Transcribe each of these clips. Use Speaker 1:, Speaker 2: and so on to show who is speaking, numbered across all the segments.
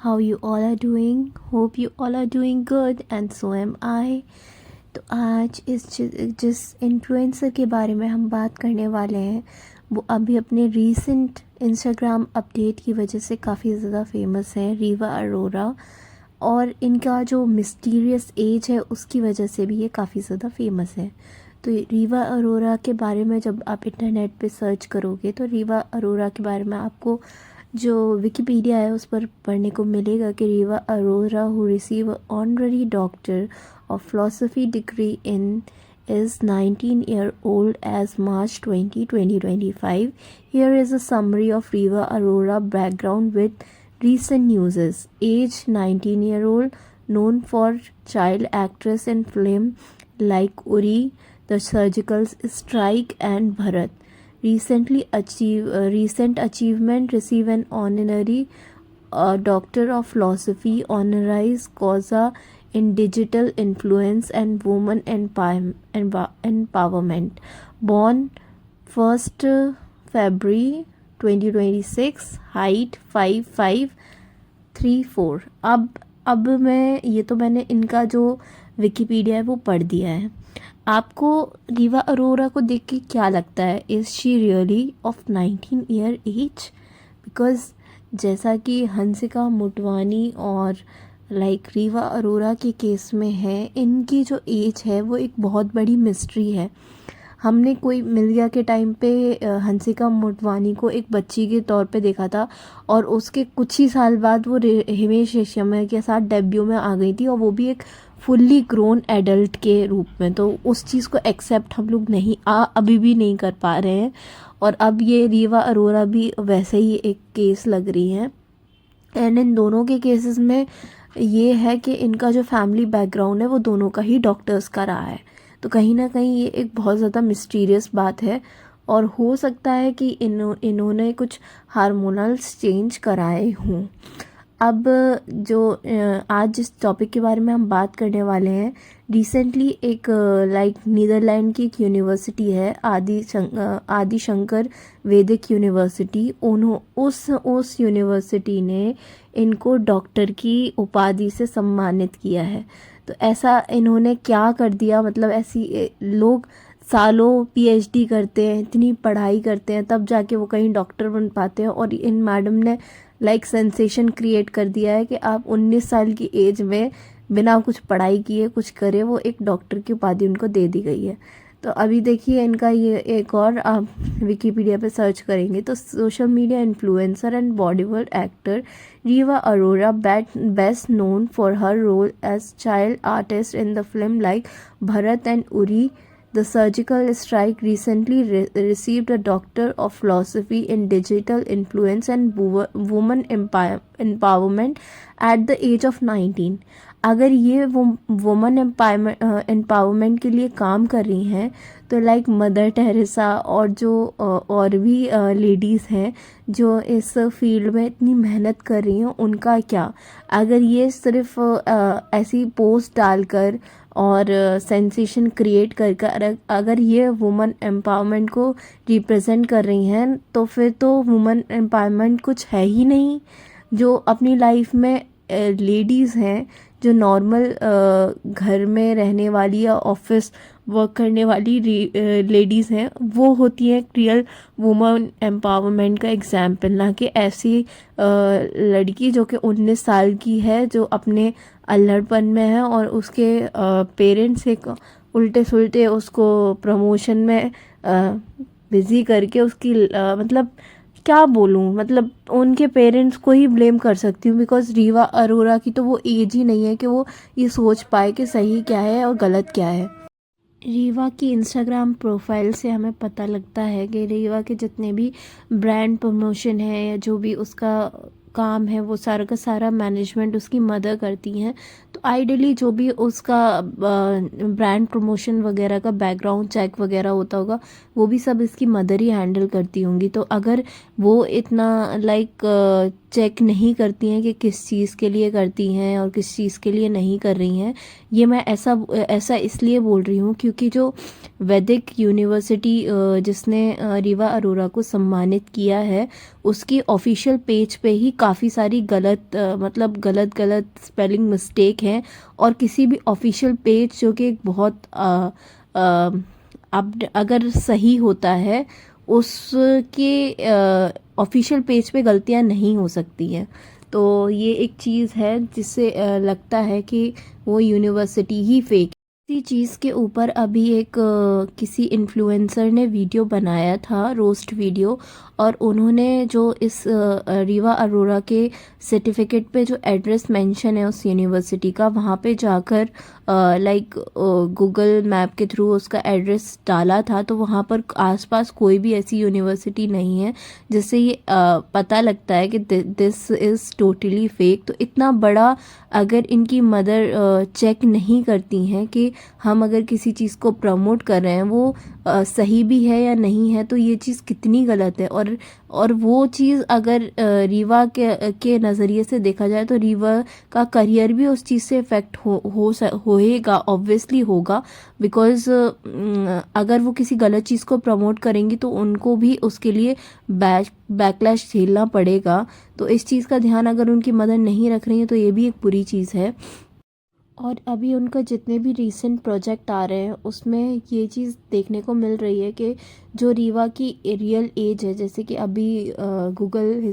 Speaker 1: how you all are doing. Hope you all are doing good and so am I. तो आज जिस influencer के बारे में हम बात करने वाले हैं वो अभी अपने रीसेंट इंस्टाग्राम अपडेट की वजह से काफ़ी ज़्यादा फेमस हैं, रीवा अरोरा। और इनका जो मिस्टीरियस एज है उसकी वजह से भी ये काफ़ी ज़्यादा फेमस है। तो रीवा अरोरा के बारे में जब आप इंटरनेट पे सर्च करोगे तो रीवा अरोरा के बारे में आपको जो विकिपीडिया है उस पर पढ़ने को मिलेगा कि Rewa Arora who receive honorary doctor of philosophy degree in is 19-year-old as March 20, 2025. Here is a summary of Riva Arora background with recent news. Age 19-year-old, known for child actress in film like Uri, The Surgical Strike and Bharat. Recent achievement, receive an honorary Doctor of Philosophy honoris causa in digital influence and women empowerment. Born 1st February 2026, height 5534. अब मैं ये तो मैंने इनका जो Wikipedia है वो पढ़ दिया है। आपको रीवा अरोरा को देख के क्या लगता है? Is she really of 19 year age? Because जैसा कि हंसिका मोटवानी और रीवा अरोरा के केस में है, इनकी जो एज है वो एक बहुत बड़ी मिस्ट्री है। हमने कोई मिल गया के टाइम पे हंसिका मोटवानी को एक बच्ची के तौर पे देखा था और उसके कुछ ही साल बाद वो हिमेश रेशमिया के साथ डेब्यू में आ गई थी और वो भी एक फुल्ली ग्रोन एडल्ट के रूप में। तो उस चीज़ को एक्सेप्ट हम लोग अभी भी नहीं कर पा रहे हैं। और अब ये रीवा अरोरा भी वैसे ही एक केस लग रही है। एंड इन दोनों के केसेस में ये है कि इनका जो फैमिली बैकग्राउंड है वो दोनों का ही डॉक्टर्स का रहा है। तो कहीं ना कहीं ये एक बहुत ज़्यादा मिस्टीरियस बात है और हो सकता है कि इन्होंने कुछ हार्मोनल्स चेंज कराए हों। अब जो आज जिस टॉपिक के बारे में हम बात करने वाले हैं, रिसेंटली एक नीदरलैंड की एक यूनिवर्सिटी है आदि शंकर वैदिक यूनिवर्सिटी, उस यूनिवर्सिटी ने इनको डॉक्टर की उपाधि से सम्मानित किया है। तो ऐसा इन्होंने क्या कर दिया? मतलब ऐसी लोग सालों पीएचडी करते हैं, इतनी पढ़ाई करते हैं, तब जाके वो कहीं डॉक्टर बन पाते हैं। और इन मैडम ने सेंसेशन क्रिएट कर दिया है कि आप 19 साल की एज में बिना कुछ पढ़ाई किए कुछ करे, वो एक डॉक्टर की उपाधि उनको दे दी गई है। तो अभी देखिए इनका ये एक और आप विकिपीडिया पे सर्च करेंगे तो social media influencer and Bollywood actor Riva Arora best known for her role as child artist in the film like Bharat and Uri The Surgical Strike, recently received a Doctor of Philosophy in Digital Influence and Women Empowerment at the age of 19. अगर ये woman empowerment के लिए काम कर रही हैं तो mother Teresa और जो और भी लेडीज़ हैं जो इस फील्ड में इतनी मेहनत कर रही हैं, उनका क्या? अगर ये सिर्फ ऐसी पोस्ट डालकर और सेंसेशन क्रिएट कर अगर ये वुमन एम्पावरमेंट को रिप्रेजेंट कर रही हैं तो फिर तो वुमन एम्पावरमेंट कुछ है ही नहीं। जो अपनी लाइफ में लेडीज़ हैं, जो नॉर्मल घर में रहने वाली या ऑफिस वर्क करने वाली लेडीज़ हैं, वो होती हैं रियल वुमन एम्पावरमेंट का एग्जाम्पल, ना कि ऐसी लड़की जो कि 19 साल की है, जो अपने अल्हड़पन में है और उसके पेरेंट्स एक उल्टे सुल्टे उसको प्रमोशन में बिज़ी करके उसकी मतलब क्या बोलूँ, मतलब उनके पेरेंट्स को ही ब्लेम कर सकती हूँ। बिकॉज़ रीवा अरोरा की तो वो एज ही नहीं है कि वो ये सोच पाए कि सही क्या है और गलत क्या है। रीवा की इंस्टाग्राम प्रोफाइल से हमें पता लगता है कि रीवा के जितने भी ब्रांड प्रमोशन है या जो भी उसका काम है वो सारा का सारा मैनेजमेंट उसकी मदर करती हैं। तो आइडियली जो भी उसका ब्रांड प्रमोशन वगैरह का बैकग्राउंड चेक वगैरह होता होगा वो भी सब इसकी मदर ही हैंडल करती होंगी। तो अगर वो इतना लाइक चेक नहीं करती हैं कि किस चीज़ के लिए करती हैं और किस चीज़ के लिए नहीं कर रही हैं, ये मैं ऐसा इसलिए बोल रही हूँ क्योंकि जो वैदिक यूनिवर्सिटी जिसने रीवा अरोरा को सम्मानित किया है उसकी ऑफिशियल पेज पे ही काफ़ी सारी मतलब गलत स्पेलिंग मिस्टेक हैं। और किसी भी ऑफिशियल पेज जो कि एक बहुत अब अगर सही होता है उसके ऑफिशियल पेज पे गलतियां नहीं हो सकती हैं। तो ये एक चीज़ है जिससे लगता है कि वो यूनिवर्सिटी ही फेक। इसी चीज़ के ऊपर अभी एक किसी इन्फ्लुएंसर ने वीडियो बनाया था, रोस्ट वीडियो, और उन्होंने जो इस रीवा अरोरा के सर्टिफिकेट पे जो एड्रेस मेंशन है उस यूनिवर्सिटी का, वहाँ पे जाकर लाइक गूगल मैप के थ्रू उसका एड्रेस डाला था। तो वहाँ पर आसपास कोई भी ऐसी यूनिवर्सिटी नहीं है, जिससे ये पता लगता है कि दिस इज़ टोटली फेक। तो इतना बड़ा अगर इनकी मदर चेक नहीं करती हैं कि हम अगर किसी चीज़ को प्रमोट कर रहे हैं वो सही भी है या नहीं है, तो ये चीज़ कितनी गलत है। और वो चीज़ अगर रीवा के नज़रिए से देखा जाए तो रीवा का करियर भी उस चीज़ से इफ़ेक्ट होएगा, ऑब्वियसली होगा। बिकॉज़ अगर वो किसी गलत चीज़ को प्रमोट करेंगी तो उनको भी उसके लिए बैकलैश झेलना पड़ेगा। तो इस चीज़ का ध्यान अगर उनकी मदर नहीं रख रही है तो ये भी एक बुरी चीज़ है। और अभी उनका जितने भी रीसेंट प्रोजेक्ट आ रहे हैं उसमें ये चीज़ देखने को मिल रही है कि जो रीवा की रियल एज है, जैसे कि अभी गूगल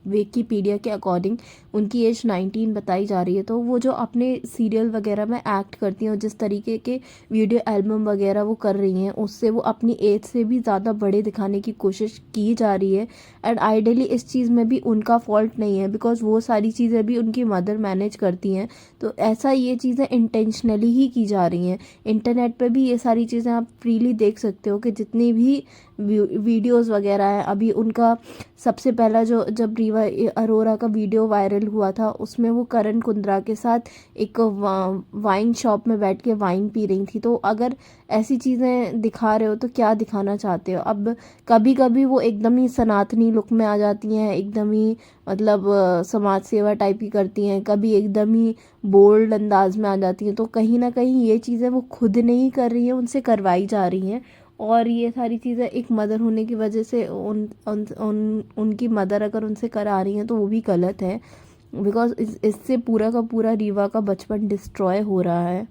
Speaker 1: विकीपीडिया के अकॉर्डिंग उनकी एज 19 बताई जा रही है। तो वो जो अपने सीरियल वगैरह में एक्ट करती हैं और जिस तरीके के वीडियो एल्बम वगैरह वो कर रही हैं उससे वो अपनी एज से भी ज़्यादा बड़े दिखाने की कोशिश की जा रही है। एंड आइडियली इस चीज़ में भी उनका फॉल्ट नहीं है, बिकॉज वो सारी चीज़ें भी उनकी मदर मैनेज करती हैं। तो ऐसा ये चीज़ें इंटेंशनली ही की जा रही हैं। इंटरनेट पे भी ये सारी चीज़ें आप फ्रीली देख सकते हो कि जितनी भी वीडियोस वगैरह हैं। अभी उनका सबसे पहला जब रीवा अरोरा का वीडियो वायरल हुआ था उसमें वो करण कुंद्रा के साथ एक वाइन शॉप में बैठ के वाइन पी रही थी। तो अगर ऐसी चीज़ें दिखा रहे हो तो क्या दिखाना चाहते हो। अब कभी कभी वो एकदम ही सनातनी लुक में आ जाती हैं, एकदम ही मतलब समाज सेवा टाइप की करती हैं, कभी एकदम ही बोल्ड अंदाज में आ जाती हैं। तो कहीं ना कहीं ये चीज़ें वो खुद नहीं कर रही हैं, उनसे करवाई जा रही हैं। और ये सारी चीज़ें एक मदर होने की वजह से उनकी मदर अगर उनसे करा रही हैं तो वो भी गलत है। बिकॉज इससे पूरा का पूरा रीवा का बचपन डिस्ट्रॉय हो रहा है।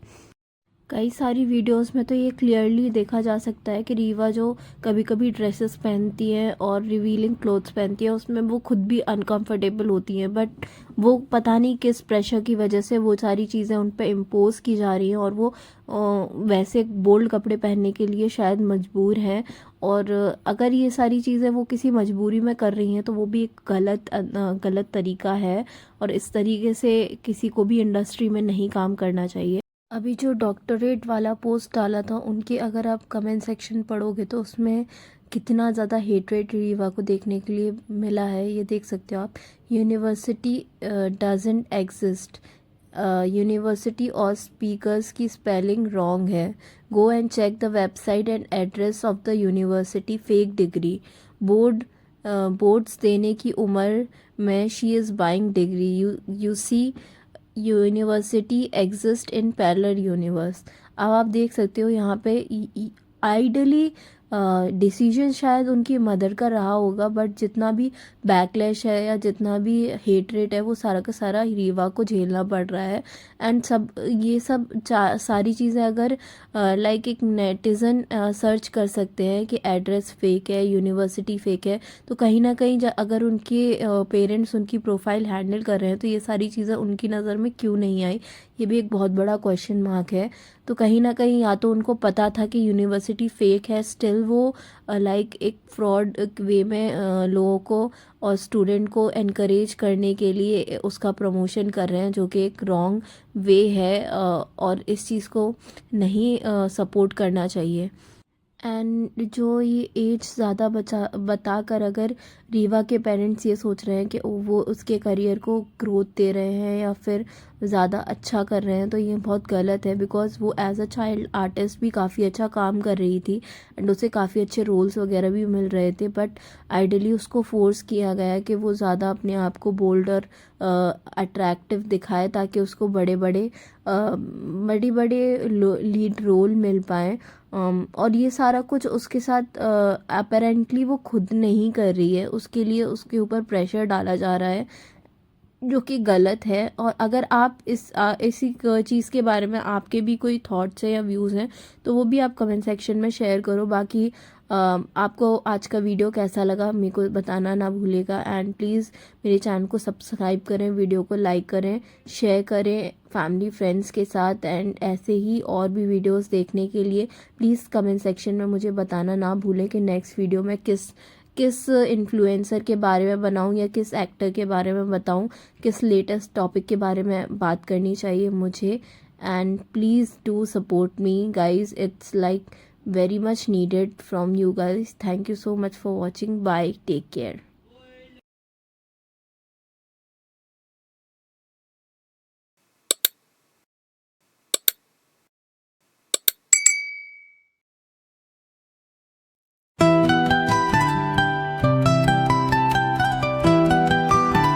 Speaker 1: कई सारी वीडियोस में तो ये क्लियरली देखा जा सकता है कि रीवा जो कभी कभी ड्रेसेस पहनती है और रिवीलिंग क्लोथ्स पहनती है उसमें वो खुद भी अनकंफर्टेबल होती हैं, बट वो पता नहीं किस प्रेशर की वजह से वो सारी चीज़ें उन पर इम्पोज की जा रही हैं और वो वैसे बोल्ड कपड़े पहनने के लिए शायद मजबूर हैं। और अगर ये सारी चीज़ें वो किसी मजबूरी में कर रही हैं तो वो भी एक गलत तरीका है और इस तरीके से किसी को भी इंडस्ट्री में नहीं काम करना चाहिए। अभी जो डॉक्टरेट वाला पोस्ट डाला था उनके अगर आप कमेंट सेक्शन पढ़ोगे तो उसमें कितना ज़्यादा हेट्रेट रीवा को देखने के लिए मिला है, ये देख सकते हो आप। यूनिवर्सिटी डजंट एग्जिस्ट, यूनिवर्सिटी और स्पीकर्स की स्पेलिंग रॉन्ग है। Go and check the website and address of the university, fake degree, boards देने की उम्र में she is buying degree, you see university exist in parallel universe. अब आप देख सकते हो यहाँ पे आइडली डिसीजन शायद उनकी मदर का रहा होगा, बट जितना भी बैकलैश है या जितना भी हेट रेट है वो सारा का सारा रीवा को झेलना पड़ रहा है। एंड ये सब सारी चीज़ें अगर लाइक एक नेटिज़न सर्च कर सकते हैं कि एड्रेस फेक है, यूनिवर्सिटी फेक है, तो कहीं ना कहीं अगर उनके पेरेंट्स उनकी प्रोफाइल हैंडल कर रहे हैं तो ये सारी चीज़ें उनकी नज़र में क्यों नहीं आई, ये भी एक बहुत बड़ा क्वेश्चन मार्क है। तो कहीं ना कहीं या तो उनको पता था कि यूनिवर्सिटी फेक है, स्टिल वो लाइक एक फ्रॉड वे में लोगों को और स्टूडेंट को एनकरेज करने के लिए उसका प्रमोशन कर रहे हैं, जो कि एक रॉन्ग वे है और इस चीज़ को नहीं सपोर्ट करना चाहिए। एंड जो ये एज ज़्यादा बताकर अगर रीवा के पेरेंट्स ये सोच रहे हैं कि वो उसके करियर को ग्रोथ दे रहे हैं या फिर ज़्यादा अच्छा कर रहे हैं, तो ये बहुत गलत है। बिकॉज़ वो एज अ चाइल्ड आर्टिस्ट भी काफ़ी अच्छा काम कर रही थी एंड उसे काफ़ी अच्छे रोल्स वगैरह भी मिल रहे थे, बट आइडली उसको फोर्स किया गया कि वो ज़्यादा अपने आप को बोल्ड और अट्रैक्टिव दिखाए ताकि उसको बड़े बड़े लीड रोल मिल पाए। और ये सारा कुछ उसके साथ अपेरेंटली वो खुद नहीं कर रही है, उसके लिए उसके ऊपर प्रेशर डाला जा रहा है, जो कि गलत है। और अगर आप इसी चीज़ के बारे में आपके भी कोई थॉट्स हैं या व्यूज़ हैं तो वो भी आप कमेंट सेक्शन में शेयर करो। बाकी आपको आज का वीडियो कैसा लगा मेरे को बताना ना भूलिएगा, एंड प्लीज़ मेरे चैनल को सब्सक्राइब करें, वीडियो को लाइक करें, शेयर करें फैमिली फ्रेंड्स के साथ, एंड ऐसे ही और भी वीडियोस देखने के लिए प्लीज़ कमेंट सेक्शन में मुझे बताना ना भूलें कि नेक्स्ट वीडियो में किस इन्फ्लुएंसर के बारे में बनाऊं या किस एक्टर के बारे में बताऊं, किस लेटेस्ट टॉपिक के बारे में बात करनी चाहिए मुझे। And please do support me guys, it's like very much needed from you guys. Thank you so much for watching. Bye, take care.